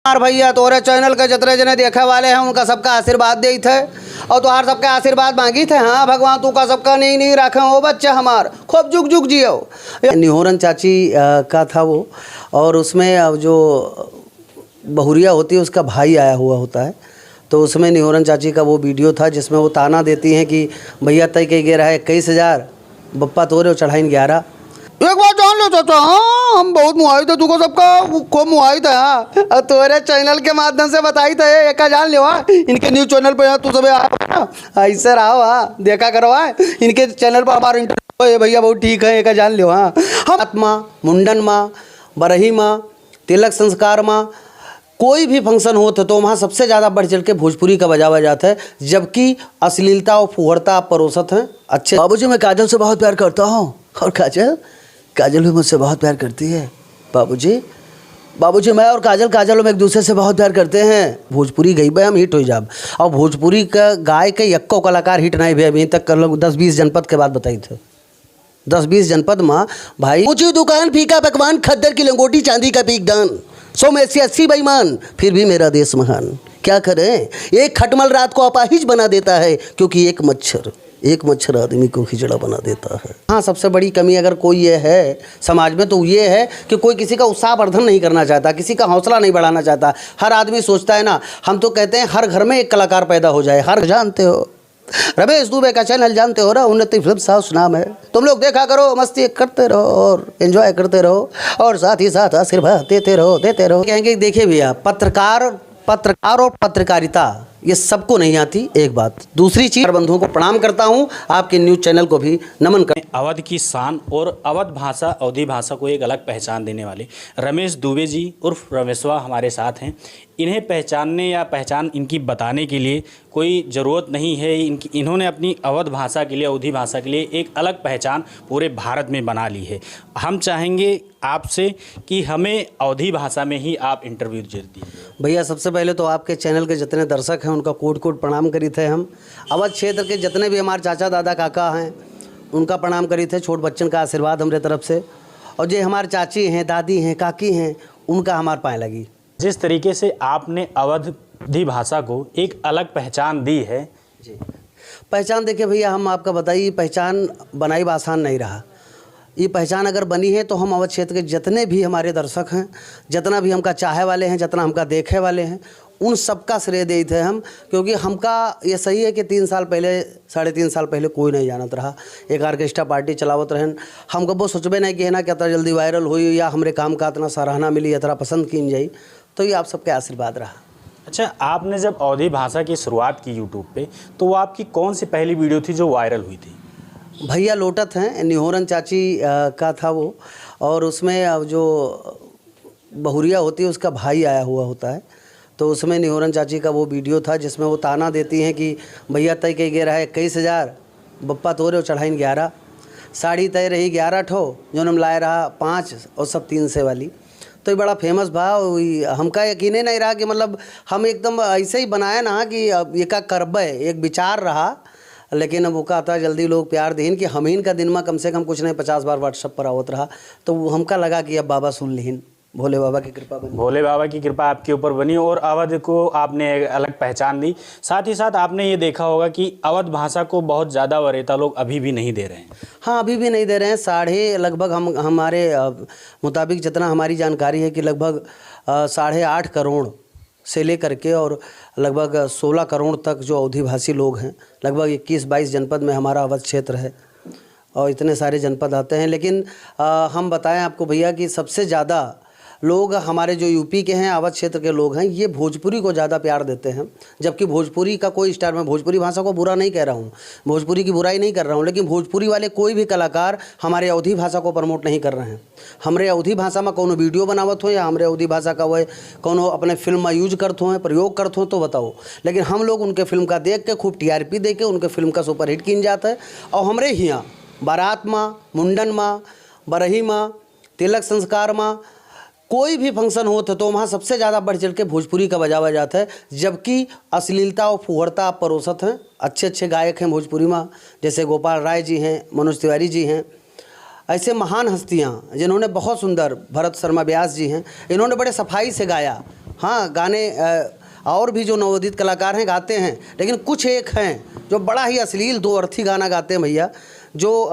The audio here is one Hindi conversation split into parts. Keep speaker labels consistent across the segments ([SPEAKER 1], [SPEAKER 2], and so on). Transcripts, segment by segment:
[SPEAKER 1] यार भैया तोरे चैनल के जितने जने देखे वाले हैं उनका सबका आशीर्वाद दे थे और तुहार सबका आशीर्वाद मांगी थे। हाँ भगवान तू का सबका नहीं रखे हो बच्चा हमार खूब जुग जुग जियो। निहोरन चाची का था वो, और उसमें जो बहुरिया होती है उसका भाई आया हुआ होता है, तो उसमें निहोरन चाची का वो वीडियो था जिसमें वो ताना देती हैं कि भैया तय के गे रहा है 21,000 बप्पा तोरे चढ़ाइन 11। एक बात जान लो चाचा, हाँ हम बहुत मुआई थे तुको सबका खूब मुआई था। हाँ तोरे चैनल के माध्यम से बताई थे एक जान लो। इनके न्यूज़ चैनल पे तू सब ऐसे रहो। हाँ देखा करो। इनके चैनल पर हमारा इंटरव्यू भैया बहुत ठीक है एक जान लो। हाँ हम आत्मा मुंडन माँ बरही माँ तिलक संस्कार माँ कोई भी फंक्शन होता तो वहाँ सबसे ज़्यादा बढ़ चढ़ के भोजपुरी का बजावा जाता है, जबकि अश्लीलता और फुहड़ता आप परोसत हैं। अच्छे बाबूजी मैं काजल से बहुत प्यार करता हूँ और काजल भी मुझसे बहुत प्यार करती है। बाबूजी मैं और काजल हम एक दूसरे से बहुत प्यार करते हैं। भोजपुरी गई भाई हम हिट हो जाब, और भोजपुरी का गाय के यक्को कलाकार हिट नहीं भी अभी तक कर लोग 10-20 जनपद के बाद बताई थे। 10-20 जनपद माँ भाई ऊँची दुकान फीका पकवान खद्दर की लंगोटी चांदी का पीकदान 100 में से 80 बेईमान फिर भी मेरा देश महान। क्या करें एक खटमल रात को अपाहिज बना देता है, क्योंकि एक मच्छर आदमी को खिचड़ा बना देता है। हाँ सबसे बड़ी कमी अगर कोई ये है समाज में तो ये है कि कोई किसी का उत्साहवर्धन नहीं करना चाहता, किसी का हौसला नहीं बढ़ाना चाहता। हर आदमी सोचता है ना, हम तो कहते हैं हर घर में एक कलाकार पैदा हो जाए। हर जानते हो रमेश दुबे का चैनल जानते हो ना, उन्नति फिल्म हाउस नाम है। तुम लोग देखा करो, मस्ती करते रहो और एंजॉय करते रहो, और साथ ही साथ आशीर्वाद देते रहो। कहेंगे देखिए भैया पत्रकार और पत्रकारिता ये सबको नहीं आती, एक बात। दूसरी चीज़ बंधुओं को प्रणाम करता हूँ, आपके न्यूज़ चैनल को भी नमन कर।
[SPEAKER 2] अवध की शान और अवध भाषा अवधी भाषा को एक अलग पहचान देने वाले रमेश दुबे जी उर्फ रमेशवा हमारे साथ हैं। इन्हें पहचानने या पहचान इनकी बताने के लिए कोई ज़रूरत नहीं है। इन्होंने अपनी अवध भाषा के लिए अवधी भाषा के लिए एक अलग पहचान पूरे भारत में बना ली है। हम चाहेंगे आपसे कि हमें अवधी भाषा में ही आप इंटरव्यू दीजिए।
[SPEAKER 1] भैया सबसे पहले तो आपके चैनल के जितने दर्शक हैं उनका कोट प्रणाम करी थे। हम अवध क्षेत्र के जितने भी हमारे चाचा दादा काका हैं उनका प्रणाम करी थे। छोट बच्चन का आशीर्वाद हमारे तरफ से, और जो हमारे चाची हैं दादी हैं काकी हैं उनका हमारे पाए लगी।
[SPEAKER 2] जिस तरीके से आपने अवधी भाषा को एक अलग पहचान दी है
[SPEAKER 1] जी, पहचान देखिए भैया हम आपका बताइए, पहचान बनाई आसान नहीं रहा। ये पहचान अगर बनी है तो हम अवध क्षेत्र के जितने भी हमारे दर्शक हैं, जितना भी हमका चाहे वाले हैं, जितना हमका देखे वाले हैं, उन सबका श्रेय दे थे हम। क्योंकि हमका ये सही है कि 3 साल पहले 3.5 साल पहले कोई नहीं जानत रहा। एक ऑर्केस्ट्रा पार्टी चलावत रहन, हम कबो सोचबे नहीं कि है ना कि इतना जल्दी वायरल हुई या हमरे काम का इतना सराहना मिली, इतना पसंद की जाई। तो ये आप सबके आशीर्वाद रहा।
[SPEAKER 2] अच्छा, आपने जब अवधी भाषा की शुरुआत की यूट्यूब पे, तो वो आपकी कौन सी पहली वीडियो थी जो वायरल हुई थी?
[SPEAKER 1] भैया लोटत हैं, निहोरन चाची का था वो, और उसमें जो बहुरिया होती है उसका भाई आया हुआ होता है, तो उसमें निहोरन चाची का वो वीडियो था जिसमें वो ताना देती हैं कि भैया तय के गे रहा है 21,000 बप्पा तोरे चढ़ाइन 11। साड़ी तय रही 11 ठो, जो हम लाए रहा 5 और सब 300 वाली। तो ये बड़ा फेमस भाव हमका यकीन ही नहीं रहा कि मतलब हम एकदम ऐसे ही बनाया ना कि ये का करबे एक विचार रहा। लेकिन अब वो का था जल्दी लोग प्यार देन कि हम इनका दिन में कम से कम कुछ नहीं 50 बार व्हाट्सअप पर आवत रहा। तो वो हमका लगा कि अब बाबा सुन लिहिन, भोले बाबा की कृपा बनी।
[SPEAKER 2] भोले बाबा की कृपा आपके ऊपर बनी और अवध को आपने एक अलग पहचान दी। साथ ही साथ आपने ये देखा होगा कि अवध भाषा को बहुत ज़्यादा वरीयता लोग अभी भी नहीं दे रहे हैं।
[SPEAKER 1] हाँ अभी भी नहीं दे रहे हैं। लगभग हमारे मुताबिक जितना हमारी जानकारी है कि लगभग 8.5 करोड़ से लेकर के और लगभग 16 करोड़ तक जो अवधी भाषी लोग हैं, लगभग 21-22 जनपद में हमारा अवध क्षेत्र है और इतने सारे जनपद आते हैं। लेकिन हम बताएं आपको भैया कि सबसे ज़्यादा लोग हमारे जो यूपी के हैं अवध क्षेत्र के लोग हैं, ये भोजपुरी को ज़्यादा प्यार देते हैं। जबकि भोजपुरी का कोई स्टार, मैं भोजपुरी भाषा को बुरा नहीं कह रहा हूँ, भोजपुरी की बुराई नहीं कर रहा हूँ, लेकिन भोजपुरी वाले कोई भी कलाकार हमारे अवधी भाषा को प्रमोट नहीं कर रहे हैं। हमारे अवधी भाषा में कोनो वीडियो बनावत हो या हमारे अवधी भाषा का वह कोनो अपने फिल्म में यूज करते हो, प्रयोग करते हो तो बताओ। लेकिन हम लोग उनके फिल्म का देख के खूब TRP दे के उनके फिल्म का सुपरहिट किन जाता है। और हमारे यहाँ बारात माँ, मुंडन माँ, बरही माँ, तिलक संस्कार माँ कोई भी फंक्शन होता तो वहाँ सबसे ज़्यादा बढ़ चढ़ के भोजपुरी का बजावा जाता है। जबकि अश्लीलता और फुहड़ता आप परोसत हैं। अच्छे गायक हैं भोजपुरी में, जैसे गोपाल राय जी हैं, मनोज तिवारी जी हैं, ऐसे महान हस्तियाँ जिन्होंने बहुत सुंदर, भरत शर्मा व्यास जी हैं, इन्होंने बड़े सफाई से गाया। हाँ गाने और भी जो नवोदित कलाकार हैं गाते हैं, लेकिन कुछ एक हैं जो बड़ा ही अश्लील दो अर्थी गाना गाते हैं भैया, जो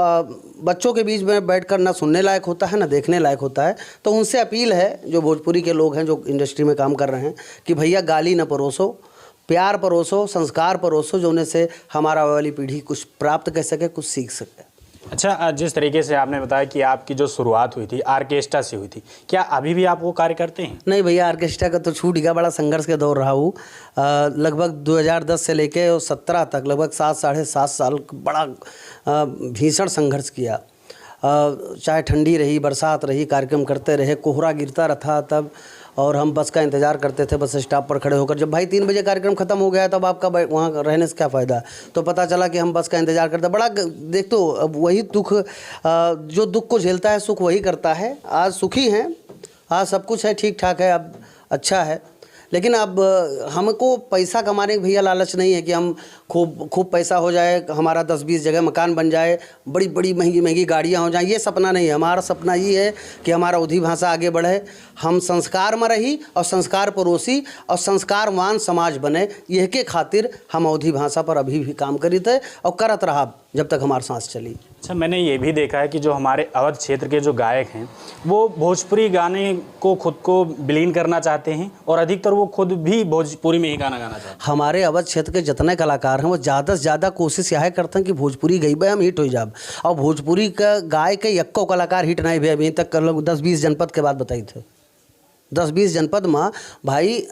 [SPEAKER 1] बच्चों के बीच में बैठकर ना सुनने लायक होता है ना देखने लायक होता है। तो उनसे अपील है जो भोजपुरी के लोग हैं जो इंडस्ट्री में काम कर रहे हैं कि भैया गाली न परोसो, प्यार परोसो, संस्कार परोसो, जो उन्हें से हमारा वाली पीढ़ी कुछ प्राप्त कर सके, कुछ सीख सके।
[SPEAKER 2] अच्छा, जिस तरीके से आपने बताया कि आपकी जो शुरुआत हुई थी आर्केस्ट्रा से हुई थी, क्या अभी भी आप वो कार्य करते हैं?
[SPEAKER 1] नहीं भैया, ऑर्केस्ट्रा का तो छूट गया, बड़ा संघर्ष के दौर रहा हूँ। लगभग 2010 से लेके 17 तक लगभग 7 साल बड़ा भीषण संघर्ष किया। चाहे ठंडी रही, बरसात रही, कार्यक्रम करते रहे, कोहरा गिरता रहा तब, और हम बस का इंतज़ार करते थे बस स्टॉप पर खड़े होकर। जब भाई 3 बजे कार्यक्रम ख़त्म हो गया तब आपका वहाँ रहने से क्या फ़ायदा। तो पता चला कि हम बस का इंतज़ार करते, बड़ा देख तो अब वही दुख, जो दुख को झेलता है सुख वही करता है। आज सुखी हैं, आज सब कुछ है, ठीक ठाक है, अब अच्छा है। लेकिन अब हमको पैसा कमाने की भैया लालच नहीं है कि हम खूब पैसा हो जाए, हमारा 10-20 जगह मकान बन जाए, बड़ी बड़ी महंगी गाड़ियाँ हो जाएं, ये सपना नहीं है। हमारा सपना ये है कि हमारा अवधी भाषा आगे बढ़े, हम संस्कार में रही और संस्कार परोसी और संस्कारवान समाज बने। यह के खातिर हम अवधी भाषा पर अभी भी काम करी थे और करत रहा जब तक हमारी सांस चली।
[SPEAKER 2] अच्छा, मैंने ये भी देखा है कि जो हमारे अवध क्षेत्र के जो गायक हैं वो भोजपुरी गाने को खुद को विलीन करना चाहते हैं और अधिकतर वो खुद भी भोजपुरी में ही गाना गाना चाहते हैं।
[SPEAKER 1] हमारे अवध क्षेत्र के जितने कलाकार हैं वो ज़्यादा से ज़्यादा कोशिश यह करते हैं कि भोजपुरी गई भाई हम हिट हो जाब, और भोजपुरी का गाय के यक्को कलाकार हिट नहीं भी अभी तक कर लोग 10-20 जनपद के बाद बताई थे। 10-20 जनपद में भाई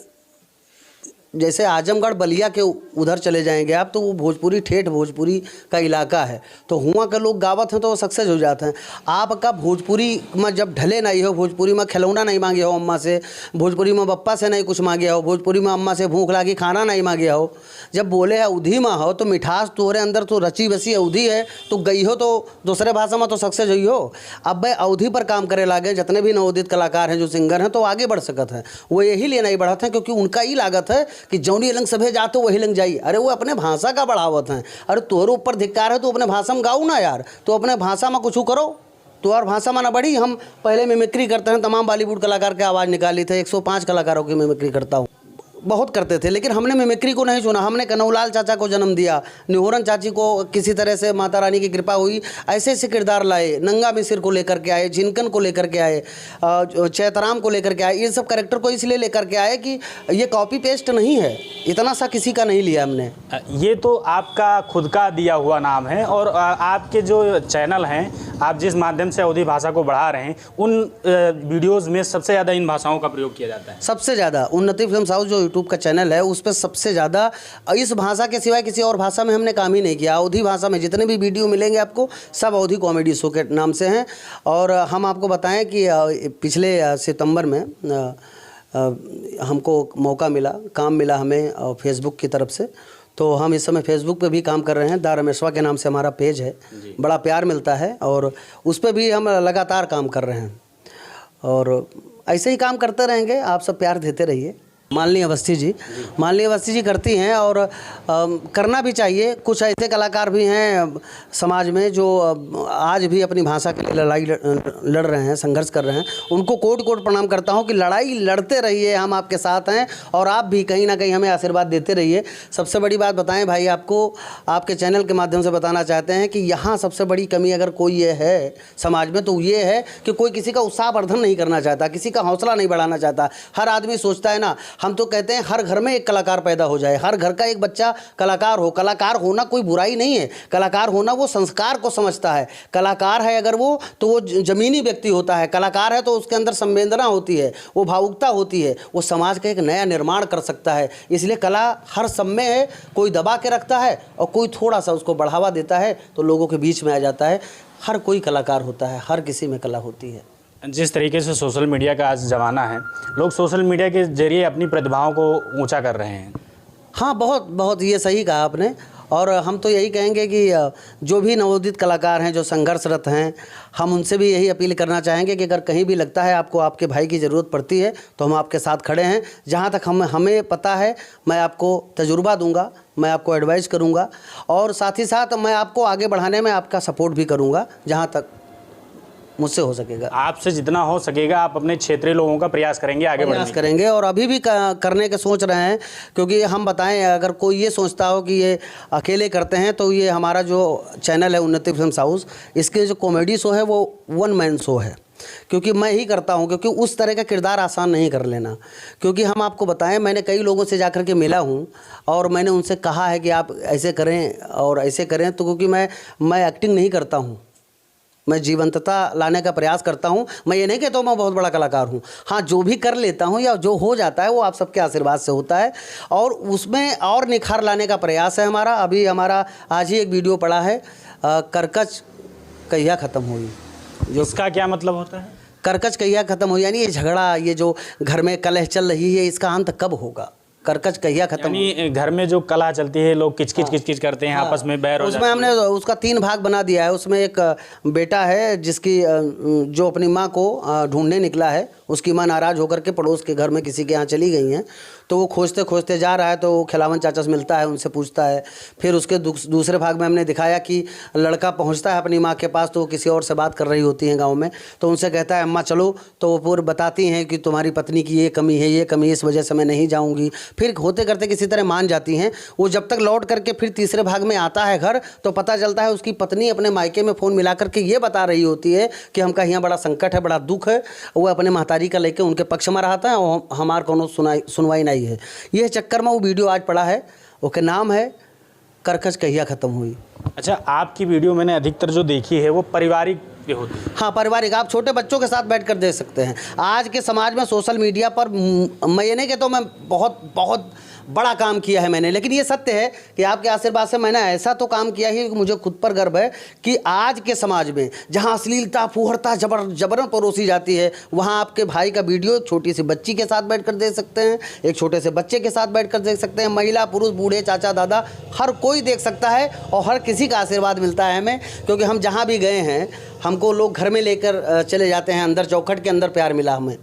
[SPEAKER 1] जैसे आजमगढ़ बलिया के उधर चले जाएंगे आप तो वो भोजपुरी ठेठ भोजपुरी का इलाका है, तो हुआ के लोग गावत हैं तो वो सक्सेस हो जाते हैं। आपका भोजपुरी में जब ढले नहीं हो, भोजपुरी में खिलौना नहीं मांगे हो अम्मा से, भोजपुरी में पप्पा से नहीं कुछ मांगे हो, भोजपुरी में अम्मा से भूख लागी खाना नहीं मांगे हो, जब बोले है अवधी में हो तो मिठास तोरे अंदर तो रची बसी अवधी है, तो गई हो तो दूसरे भाषा में तो सक्सेस हुई हो। अब भाई अवधी पर काम करे लागे, जितने भी नवोदित कलाकार हैं जो सिंगर हैं तो आगे बढ़ सकते हैं। वो यही लिए नहीं बढ़ते हैं क्योंकि उनका ही लागत है कि जौनी लंग सभे जाते वही लंग जाई। अरे वो अपने भाषा का बढ़ावत हैं। अरे तोहरे ऊपर धिक्कार है तो अपने भाषा में गाओ ना यार, तो अपने भाषा में कुछ करो, तो और भाषा में ना बढ़ी। हम पहले मिमिक्री करते हैं, तमाम बॉलीवुड कलाकार की आवाज़ निकाली थे, 105 कलाकारों की मिमिक्री करता हूँ, बहुत करते थे, लेकिन हमने मिमिक्री को नहीं चुना। हमने कन्हौलाल चाचा को जन्म दिया, निहोरन चाची को किसी तरह से माता रानी की कृपा हुई, ऐसे ऐसे किरदार लाए, नंगा मिसिर को लेकर के आए, जिनकन को लेकर के आए, चैतराम को लेकर के आए। ये सब कैरेक्टर को इसलिए लेकर के आए कि ये कॉपी पेस्ट नहीं है, इतना सा किसी का नहीं लिया हमने।
[SPEAKER 2] ये तो आपका खुद का दिया हुआ नाम है और आपके जो चैनल हैं, आप जिस माध्यम से अवधी भाषा को बढ़ा रहे हैं, उन वीडियोज़ में सबसे ज़्यादा इन भाषाओं का प्रयोग किया जाता है।
[SPEAKER 1] सबसे ज़्यादा उन्नति फिल्म हाउस जो यूट्यूब का चैनल है उस पर सबसे ज़्यादा, इस भाषा के सिवाय किसी और भाषा में हमने काम ही नहीं किया। अवधी भाषा में जितने भी वीडियो मिलेंगे आपको सब अवधी कॉमेडी शो के नाम से हैं। और हम आपको बताएं कि पिछले सितंबर में हमको मौका मिला, काम मिला हमें फेसबुक की तरफ से, तो हम इस समय फेसबुक पे भी काम कर रहे हैं। दा रमेशवा के नाम से हमारा पेज है, बड़ा प्यार मिलता है और उस पर भी हम लगातार काम कर रहे हैं और ऐसे ही काम करते रहेंगे। आप सब प्यार देते रहिए। मालिनी अवस्थी जी करती हैं और करना भी चाहिए। कुछ ऐसे कलाकार भी हैं समाज में जो आज भी अपनी भाषा के लिए लड़ाई लड़ रहे हैं, संघर्ष कर रहे हैं। उनको कोट कोट प्रणाम करता हूं कि लड़ाई लड़ते रहिए, हम आपके साथ हैं और आप भी कहीं ना कहीं हमें आशीर्वाद देते रहिए। सबसे बड़ी बात बताएं भाई, आपको आपके चैनल के माध्यम से बताना चाहते हैं कि यहाँ सबसे बड़ी कमी अगर कोई ये है समाज में तो ये है कि कोई किसी का उत्साहवर्धन नहीं करना चाहता, किसी का हौसला नहीं बढ़ाना चाहता। हर आदमी सोचता है ना, हम तो कहते हैं हर घर में एक कलाकार पैदा हो जाए, हर घर का एक बच्चा कलाकार हो। कलाकार होना कोई बुराई नहीं है, कलाकार होना वो संस्कार को समझता है। कलाकार है अगर वो तो वो जमीनी व्यक्ति होता है, कलाकार है तो उसके अंदर संवेदना होती है, वो भावुकता होती है, वो समाज का एक नया निर्माण कर सकता है। इसलिए कला हर सब में है, कोई दबा के रखता है और कोई थोड़ा सा उसको बढ़ावा देता है तो लोगों के बीच में आ जाता है। हर कोई कलाकार होता है, हर किसी में कला होती है।
[SPEAKER 2] जिस तरीके से सोशल मीडिया का आज ज़माना है, लोग सोशल मीडिया के ज़रिए अपनी प्रतिभाओं को ऊंचा कर रहे हैं।
[SPEAKER 1] हाँ, बहुत ये सही कहा आपने। और हम तो यही कहेंगे कि जो भी नवोदित कलाकार हैं जो संघर्षरत हैं, हम उनसे भी यही अपील करना चाहेंगे कि अगर कहीं भी लगता है आपको आपके भाई की ज़रूरत पड़ती है तो हम आपके साथ खड़े हैं। जहाँ तक हमें पता है मैं आपको तजुर्बा दूंगा, मैं आपको एडवाइस करूंगा और साथ ही साथ मैं आपको आगे बढ़ाने में आपका सपोर्ट भी करूंगा जहाँ तक मुझसे हो सकेगा।
[SPEAKER 2] आपसे जितना हो सकेगा आप अपने क्षेत्रीय लोगों का प्रयास करेंगे आगे बढ़ने
[SPEAKER 1] प्रयास करेंगे और अभी भी करने के सोच रहे हैं, क्योंकि हम बताएं, अगर कोई ये सोचता हो कि ये अकेले करते हैं तो ये हमारा जो चैनल है उन्नति फिल्म्स हाउस, इसके जो कॉमेडी शो है वो 1 मैन शो है, क्योंकि मैं ही करता हूं, क्योंकि उस तरह का किरदार आसान नहीं कर लेना। क्योंकि हम आपको बताएं, मैंने कई लोगों से जाकर के मिला हूं और मैंने उनसे कहा है कि आप ऐसे करें और ऐसे करें, तो क्योंकि मैं एक्टिंग नहीं करता हूं, मैं जीवंतता लाने का प्रयास करता हूं। मैं ये नहीं कहता हूं मैं बहुत बड़ा कलाकार हूं, हाँ जो भी कर लेता हूं या जो हो जाता है वो आप सबके आशीर्वाद से होता है और उसमें और निखार लाने का प्रयास है हमारा। अभी हमारा आज ही एक वीडियो पड़ा है, करकच कहिया ख़त्म हुई।
[SPEAKER 2] जो इसका क्या मतलब होता है?
[SPEAKER 1] करकच कहिया ख़त्म हुई यानी ये झगड़ा, ये जो घर में कलह चल रही है, इसका अंत कब होगा? करकच कहिया खत्म।
[SPEAKER 2] यानी घर में जो कलह चलती है, लोग किचकिच करते हैं, आपस में बैर हो जाती है।
[SPEAKER 1] उसमें हमने उसका 3 भाग बना दिया है। उसमें एक बेटा है जिसकी जो अपनी माँ को ढूंढने निकला है, उसकी माँ नाराज़ होकर के पड़ोस के घर में किसी के यहाँ चली गई हैं, तो वो खोजते खोजते जा रहा है, तो वो खिलावन चाचा से मिलता है, उनसे पूछता है। फिर उसके दूसरे भाग में हमने दिखाया कि लड़का पहुँचता है अपनी माँ के पास, तो वो किसी और से बात कर रही होती हैं गाँव में, तो उनसे कहता है अम्मा चलो, तो वो पूरी बताती हैं कि तुम्हारी पत्नी की ये कमी है, ये कमी, इस वजह से मैं नहीं जाऊँगी। फिर होते करते किसी तरह मान जाती हैं। वो जब तक लौट करके फिर तीसरे भाग में आता है घर, तो पता चलता है उसकी पत्नी अपने मायके में फ़ोन मिला करके ये बता रही होती है कि हमका यहाँ बड़ा संकट है, बड़ा दुख है। वो अपने महतारी का लेके उनके पक्ष में रहा था और हमार कोनो सुनवाई नहीं है। यह चक्कर में वो वीडियो आज पड़ा है, उसके नाम है करकच कहिया ख़त्म हुई।
[SPEAKER 2] अच्छा, आपकी वीडियो मैंने अधिकतर जो देखी है वो पारिवारिक पे होती है।
[SPEAKER 1] हाँ, पारिवारिक, आप छोटे बच्चों के साथ बैठ कर देख सकते हैं। आज के समाज में सोशल मीडिया पर मैं ये नहीं कहता हूँ मैं बहुत बड़ा काम किया है मैंने, लेकिन ये सत्य है कि आपके आशीर्वाद से मैंने ऐसा तो काम किया है कि मुझे खुद पर गर्व है कि आज के समाज में जहाँ अश्लीलता, फुहड़ता जबरन परोसी जाती है, वहाँ आपके भाई का वीडियो छोटी सी बच्ची के साथ बैठ कर देख सकते हैं, एक छोटे से बच्चे के साथ बैठ कर देख सकते हैं, महिला, पुरुष, बूढ़े, चाचा, दादा, हर कोई देख सकता है और हर किसी का आशीर्वाद मिलता है हमें। क्योंकि हम जहाँ भी गए हैं, हमको लोग घर में लेकर चले जाते हैं, अंदर चौखट के अंदर प्यार मिला हमें,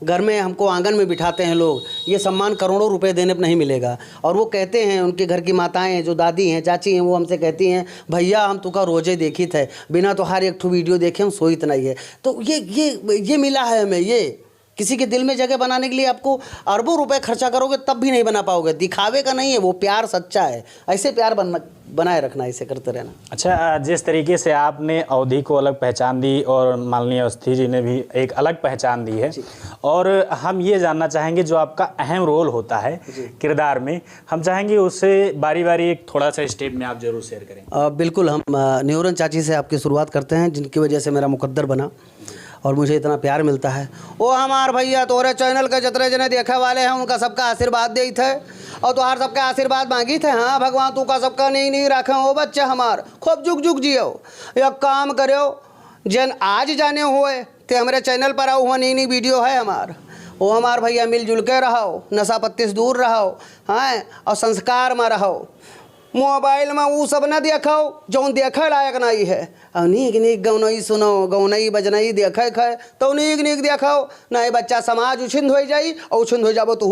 [SPEAKER 1] घर में हमको आंगन में बिठाते हैं लोग। ये सम्मान करोड़ों रुपए देने पर नहीं मिलेगा। और वो कहते हैं, उनके घर की माताएं हैं, जो दादी हैं, चाची हैं, वो हमसे कहती हैं भैया हम तुका रोजे देखी थे, बिना तो हर एक ठो वीडियो देखे हम सोईत नहीं है। तो ये मिला है हमें। ये किसी के दिल में जगह बनाने के लिए आपको अरबों रुपए खर्चा करोगे तब भी नहीं बना पाओगे। दिखावे का नहीं है, वो प्यार सच्चा है। ऐसे प्यार बनाए रखना, ऐसे करते रहना।
[SPEAKER 2] अच्छा, जिस तरीके से आपने अवधि को अलग पहचान दी और माननीय अवस्थी जी ने भी एक अलग पहचान दी है, और हम ये जानना चाहेंगे जो आपका अहम रोल होता है किरदार में, हम चाहेंगे उससे बारी बारी एक थोड़ा सा स्टेप में आप जरूर शेयर करें।
[SPEAKER 1] बिल्कुल, हम न्यूरन चाची से आपकी शुरुआत करते हैं, जिनकी वजह से मेरा मुकद्दर बना और मुझे इतना प्यार मिलता है। वो हमार भैया तोरे चैनल के जतरे जने देखे वाले हैं, उनका सबका आशीर्वाद दे थे और तुहार सबका आशीर्वाद मांगी थे। हाँ भगवान तू का सबका नहीं रखे हो बच्चा हमार, खूब जुग जुग जियो। एक काम करो, जन आज जाने हुए ते हमारे चैनल पर आओ, हुआ नई वीडियो है हमार। वो हमार भैया मिलजुल के रहो, नशा पत्ती से दूर रहो, हाँ, और संस्कार में रहो। मोबाइल में वो सब न देखो जो देखे लायक नहीं है। और नीक नीक गौनई सुनो, गौनई बजनई देखे खे तो नीक नीक देखो, नहीं बच्चा समाज उछिंद हो जाई और उछिंद हो जाबो तू।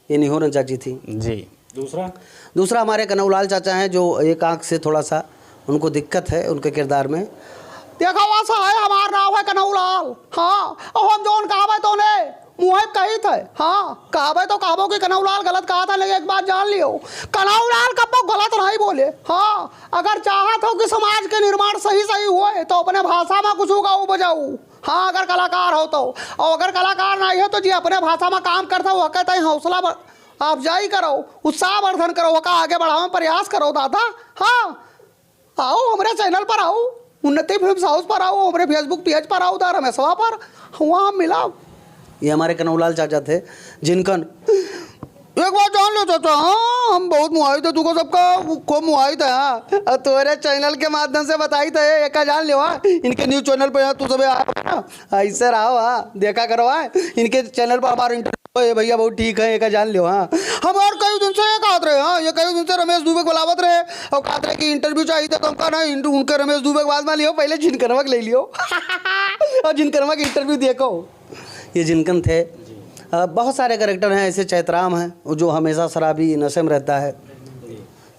[SPEAKER 1] ये निहोरन चाची थी
[SPEAKER 2] जी।
[SPEAKER 1] दूसरा हमारे कनौलाल चाचा हैं, जो एक आँख से थोड़ा सा उनको दिक्कत है उनके किरदार में। देखो वैसा है, हमारा नाम है कनौलाल। हाँ, और हम जोन कहावे तो ने मुँह कही थे। हाँ, कहावे तो कहावो कि कनौलाल गलत कहा था, लेकिन एक बात जान लियो, कनौलाल कब गलत नहीं बोले। हाँ, अगर चाहत हो कि समाज के निर्माण सही हुए तो अपने भाषा में कुछ गाओ बजाऊ। हाँ, अगर कलाकार हो तो, और अगर कलाकार नहीं हो तो जी अपने भाषा में काम करता हो, कहता है हौसला अफजाई करो, उत्साह वर्धन करो, वका आगे बढ़ाओ में प्रयास करो दादा। हाँ, आओ हमारे चैनल पर आओ, उन्नति फिल्म्स हाउस पर आओ, हमारे फेसबुक पेज पर आओ, दा रमेशवा पर, वहाँ मिला। ये हमारे कनौलाल चाचा थे, जिनकन एक बात जान लो चाचा। हाँ, हम बहुत मुआई थे, तुको सबका खूब मुआई थे। हाँ, तुम्हारे चैनल के माध्यम से बताई थे, एक जान लियो। हाँ, इनके न्यूज चैनल पर तू सब ऐसे रहो। हाँ, देखा करो। हाँ, इनके चैनल पर हमारा इंटरव्यू भैया बहुत ठीक है, एक जान लियो। हाँ, हम और कई दिन से ये कहते रहे। हाँ, ये कई दिन से रमेश दुबे को बुलावत रहे और कहते रहे कि इंटरव्यू चाहिए था, तो हम कहा नहीं, उनके रमेश दुबे के बाद में लियो, पहले जिनकनवा ले लियो और जिनकनवा के इंटरव्यू देखो। ये जिनकन थे। बहुत सारे कैरेक्टर हैं ऐसे। चैतराम हैं जो हमेशा शराबी नशे में रहता है,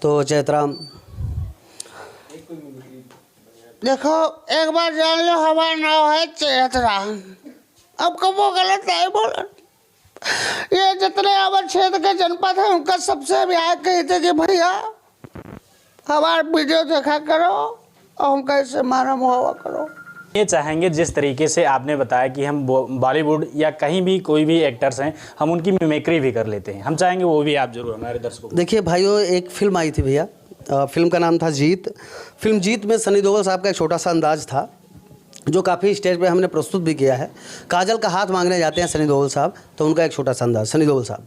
[SPEAKER 1] तो चैतराम देखो एक बार जान लो हमारा नाम है चेत राम। अब कबो गलत नहीं बोला। ये जितने अवर क्षेत्र के जनपद हैं उनका सबसे भी आगे कहते कि भैया हमारा वीडियो देखा करो और हम कैसे मारा मुहावा करो।
[SPEAKER 2] ये चाहेंगे जिस तरीके से आपने बताया कि हम बॉलीवुड या कहीं भी कोई भी एक्टर्स हैं हम उनकी मिमिक्री भी कर लेते हैं, हम चाहेंगे वो भी आप जरूर हमारे दर्शकों को।
[SPEAKER 1] देखिए भाइयों, एक फिल्म आई थी भैया, फिल्म का नाम था जीत। फिल्म जीत में सनी देओल साहब का एक छोटा सा अंदाज था जो काफ़ी स्टेज पे हमने प्रस्तुत भी किया है। काजल का हाथ मांगने जाते हैं सनी देओल साहब, तो उनका एक छोटा सा अंदाज। सनी देओल साहब,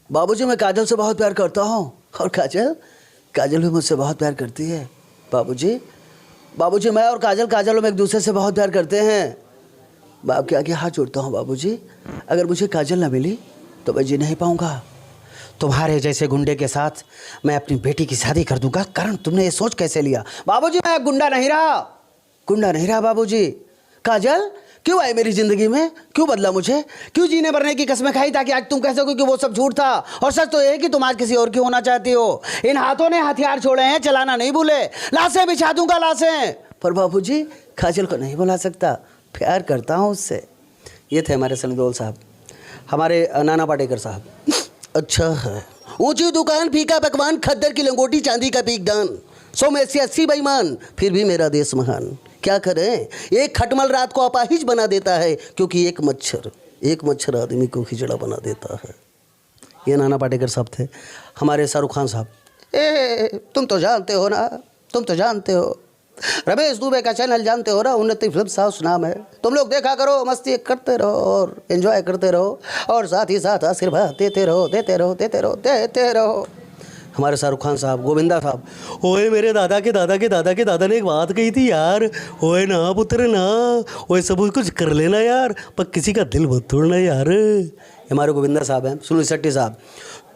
[SPEAKER 1] बाबूजी मैं काजल से बहुत प्यार करता हूँ और काजल भी मुझसे बहुत प्यार करती है। बाबूजी मैं और काजल हम एक दूसरे से बहुत प्यार करते हैं। बाप के आगे हाथ जोड़ता हूँ बाबूजी, अगर मुझे काजल ना मिली तो मैं जी नहीं पाऊँगा। तुम्हारे जैसे गुंडे के साथ मैं अपनी बेटी की शादी कर दूंगा। कारण तुमने ये सोच कैसे लिया? बाबूजी मैं गुंडा नहीं रहा बाबूजी। काजल क्यों आई मेरी जिंदगी में? क्यों बदला मुझे? क्यों जीने मरने की कसमें खाई ताकि आज तुम कह सको कि वो सब झूठ था? और सच तो ये है कि तुम आज किसी और की होना चाहती हो। इन हाथों ने हथियार छोड़े हैं, चलाना नहीं भूले। लाशें बिछा दूंगा लाशें, पर बाबूजी काजल को नहीं बुला सकता, प्यार करता हूँ उससे। ये थे हमारे सनी देओल साहब। हमारे नाना पाटेकर साहब, अच्छा है ऊंची दुकान फीका पकवान खद्दर की लंगोटी चांदी का पीकदान 100 में से 80 बेईमान फिर भी मेरा देश महान। क्या करें, एक खटमल रात को अपाहिज बना देता है क्योंकि एक मच्छर आदमी को खिचड़ा बना देता है। ये नाना पाटेकर साहब थे। हमारे शाहरुख खान साहब, तुम तो जानते हो रमेश दुबे का चैनल जानते हो ना, उन्नति फिल्म हाउस नाम है। तुम लोग देखा करो, मस्ती करते रहो और एंजॉय करते रहो और साथ ही साथ आशीर्वाद देते रहो। हमारे शाहरुख खान साहब, गोविंदा साहब, ओए मेरे दादा के दादा ने एक बात कही थी यार, ओए ना पुत्र ना, ओए सब कुछ कर लेना यार, पर किसी का दिल मत तोड़ना यार। हमारे गोविंदा साहब हैं। सुनील शेट्टी साहब,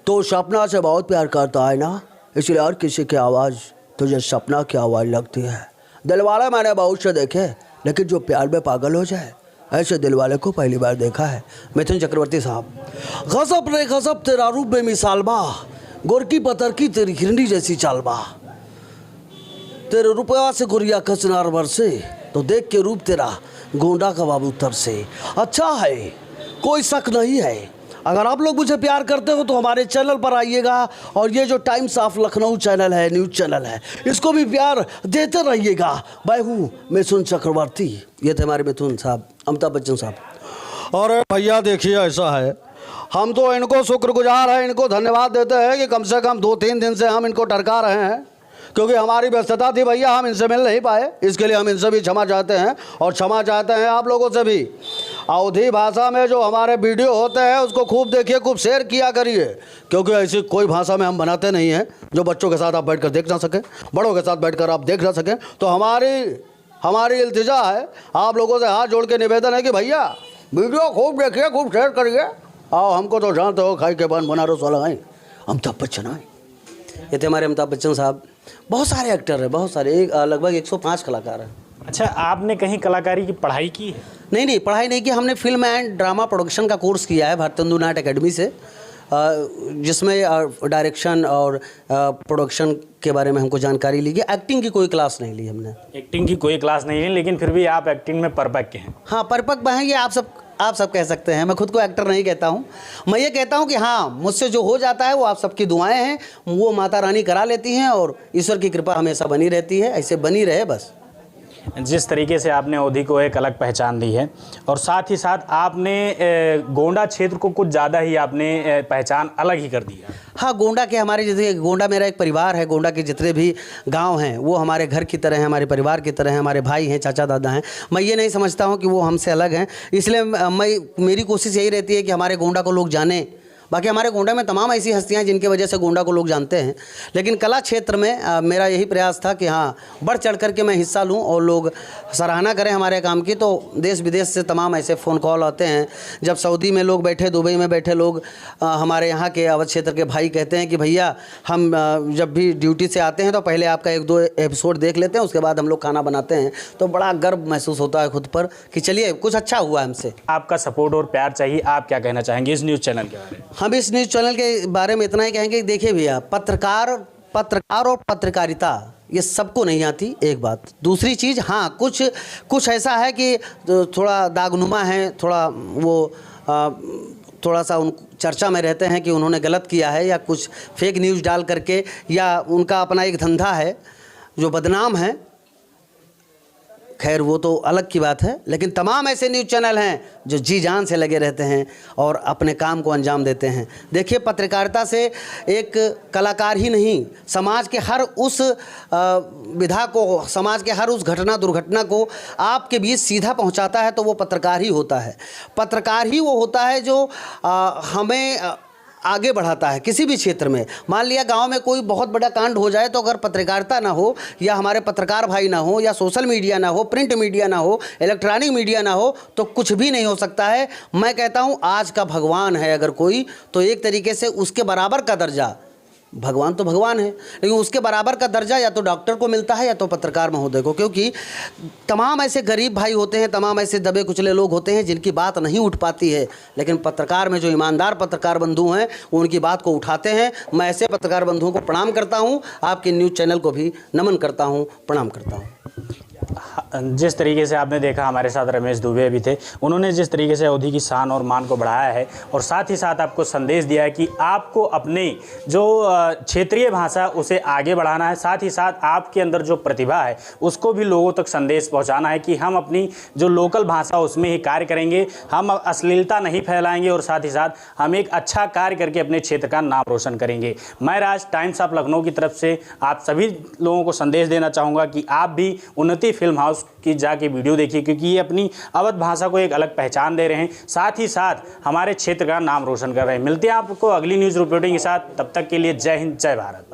[SPEAKER 1] तो सपना से बहुत प्यार करता है ना, इसलिए हर किसी की आवाज़ तुझे सपना की आवाज़ लगती है। दिलवाले मैंने बहुत से देखे, लेकिन जो प्यार में पागल हो जाए ऐसे दिलवाले को पहली बार देखा है। मिथुन चक्रवर्ती साहब, गजब रे गजब तेरा रूप में मिसाल बा, गोरकी पत्थर की तेरी हिरनी जैसी चाल बा, तेरे रुपया से गुरिया कचनार बरसे तो देख के रूप तेरा गोंडा का बाबू तर से। अच्छा है, कोई शक नहीं है। अगर आप लोग मुझे प्यार करते हो तो हमारे चैनल पर आइएगा और ये जो टाइम्स ऑफ लखनऊ चैनल है, न्यूज़ चैनल है, इसको भी प्यार देते रहिएगा। मैं हूँ मिथुन चक्रवर्ती। ये थे हमारे मिथुन साहब, अमिताभ बच्चन साहब। और भैया देखिए ऐसा है, हम तो इनको शुक्रगुजार हैं, इनको धन्यवाद देते हैं कि कम से कम 2-3 दिन से हम इनको टरका रहे हैं, क्योंकि हमारी व्यस्तता थी भैया, हम इनसे मिल नहीं पाए। इसके लिए हम इनसे भी क्षमा चाहते हैं और क्षमा चाहते हैं आप लोगों से भी। अवधी भाषा में जो हमारे वीडियो होते हैं उसको खूब देखिए, खूब शेयर किया करिए, क्योंकि ऐसी कोई भाषा में हम बनाते नहीं हैं जो बच्चों के साथ आप बैठकर देख ना सकें, बड़ों के साथ बैठकर आप देख ना सकें। तो हमारी इल्तिजा है, आप लोगों से हाथ जोड़ के निवेदन है कि भैया वीडियो खूब देखिए, खूब शेयर करिए। आओ, हमको तो जानते हो, खाई के बन बनारस वाला है अमिताभ बच्चन है। ये थे हमारे अमिताभ बच्चन साहब। बहुत सारे एक्टर हैं, बहुत सारे, लगभग 105 कलाकार हैं।
[SPEAKER 2] अच्छा, आपने कहीं कलाकारी की पढ़ाई की है?
[SPEAKER 1] नहीं, पढ़ाई नहीं की। हमने फिल्म एंड ड्रामा प्रोडक्शन का कोर्स किया है भारतेंदु नाट्य अकेडमी से, जिसमें डायरेक्शन और प्रोडक्शन के बारे में हमको जानकारी ली गई। एक्टिंग की कोई क्लास नहीं ली हमने।
[SPEAKER 2] एक्टिंग की कोई क्लास नहीं ली, लेकिन फिर भी आप एक्टिंग में परपक्व हैं।
[SPEAKER 1] हाँ, परपक्व हैं, ये आप सब कह सकते हैं। मैं खुद को एक्टर नहीं कहता हूँ। मैं ये कहता हूँ कि हाँ, मुझसे जो हो जाता है वो आप सबकी दुआएं हैं, वो माता रानी करा लेती हैं और ईश्वर की कृपा हमेशा बनी रहती है। ऐसे बनी रहे बस।
[SPEAKER 2] जिस तरीके से आपने अवधी को एक अलग पहचान दी है और साथ ही साथ आपने गोंडा क्षेत्र को कुछ ज़्यादा ही आपने पहचान अलग ही कर दी है।
[SPEAKER 1] हाँ, गोंडा के हमारे जैसे गोंडा मेरा एक परिवार है। गोंडा के जितने भी गांव हैं वो हमारे घर की तरह हैं, हमारे परिवार की तरह हैं, हमारे भाई हैं, चाचा दादा हैं। मैं ये नहीं समझता हूँ कि वो हमसे अलग हैं, इसलिए मेरी कोशिश यही रहती है कि हमारे गोंडा को लोग जानें। बाकी हमारे गोंडा में तमाम ऐसी हस्तियां हैं जिनकी वजह से गोंडा को लोग जानते हैं, लेकिन कला क्षेत्र में मेरा यही प्रयास था कि हाँ, बढ़ चढ़ कर के मैं हिस्सा लूं और लोग सराहना करें हमारे काम की। तो देश विदेश से तमाम ऐसे फ़ोन कॉल आते हैं। जब सऊदी में लोग बैठे, दुबई में बैठे लोग हमारे यहाँ के अवध क्षेत्र के भाई कहते हैं कि भैया हम जब भी ड्यूटी से आते हैं तो पहले आपका 1-2 एपिसोड देख लेते हैं, उसके बाद हम लोग खाना बनाते हैं। तो बड़ा गर्व महसूस होता है खुद पर कि चलिए कुछ अच्छा हुआ हमसे।
[SPEAKER 2] आपका सपोर्ट और प्यार चाहिए। आप क्या कहना चाहेंगे इस न्यूज़ चैनल के बारे में?
[SPEAKER 1] हम इस न्यूज़ चैनल के बारे में इतना ही कहेंगे कि देखिए भैया, पत्रकार और पत्रकारिता ये सबको नहीं आती, एक बात। दूसरी चीज़, हाँ कुछ ऐसा है कि थोड़ा दागनुमा है, थोड़ा वो थोड़ा सा उन चर्चा में रहते हैं कि उन्होंने गलत किया है या कुछ फेक न्यूज़ डाल करके, या उनका अपना एक धंधा है जो बदनाम है। खैर वो तो अलग की बात है, लेकिन तमाम ऐसे न्यूज़ चैनल हैं जो जी जान से लगे रहते हैं और अपने काम को अंजाम देते हैं। देखिए, पत्रकारिता से एक कलाकार ही नहीं, समाज के हर उस विधा को, समाज के हर उस घटना दुर्घटना को आपके बीच सीधा पहुंचाता है तो वो पत्रकार ही होता है। पत्रकार ही वो होता है जो हमें आगे बढ़ाता है किसी भी क्षेत्र में। मान लिया गांव में कोई बहुत बड़ा कांड हो जाए, तो अगर पत्रकारिता ना हो, या हमारे पत्रकार भाई ना हो, या सोशल मीडिया ना हो, प्रिंट मीडिया ना हो, इलेक्ट्रॉनिक मीडिया ना हो, तो कुछ भी नहीं हो सकता है। मैं कहता हूं, आज का भगवान है अगर कोई, तो एक तरीके से उसके बराबर का दर्जा, भगवान तो भगवान है, लेकिन उसके बराबर का दर्जा या तो डॉक्टर को मिलता है या तो पत्रकार महोदय को। क्योंकि तमाम ऐसे गरीब भाई होते हैं, तमाम ऐसे दबे कुचले लोग होते हैं जिनकी बात नहीं उठ पाती है, लेकिन पत्रकार में जो ईमानदार पत्रकार बंधु हैं वो उनकी बात को उठाते हैं। मैं ऐसे पत्रकार बंधुओं को प्रणाम करता हूं, आपके न्यूज़ चैनल को भी नमन करता हूं, प्रणाम करता हूं।
[SPEAKER 2] जिस तरीके से आपने देखा, हमारे साथ रमेश दुबे भी थे, उन्होंने जिस तरीके से अवधी की शान और मान को बढ़ाया है और साथ ही साथ आपको संदेश दिया है कि आपको अपने जो क्षेत्रीय भाषा उसे आगे बढ़ाना है, साथ ही साथ आपके अंदर जो प्रतिभा है उसको भी लोगों तक संदेश पहुंचाना है कि हम अपनी जो लोकल भाषा उसमें ही कार्य करेंगे, हम अश्लीलता नहीं फैलाएंगे और साथ ही साथ हम एक अच्छा कार्य करके अपने क्षेत्र का नाम रोशन करेंगे। मैं राज, टाइम्स ऑफ लखनऊ की तरफ से आप सभी लोगों को संदेश देना चाहूँगा कि आप भी उन्नति फिल्म हाउस की जाके वीडियो देखिए, क्योंकि ये अपनी अवध भाषा को एक अलग पहचान दे रहे हैं, साथ ही साथ हमारे क्षेत्र का नाम रोशन कर रहे हैं। मिलते हैं आपको अगली न्यूज़ रिपोर्टिंग के साथ, तब तक के लिए जय हिंद, जय भारत।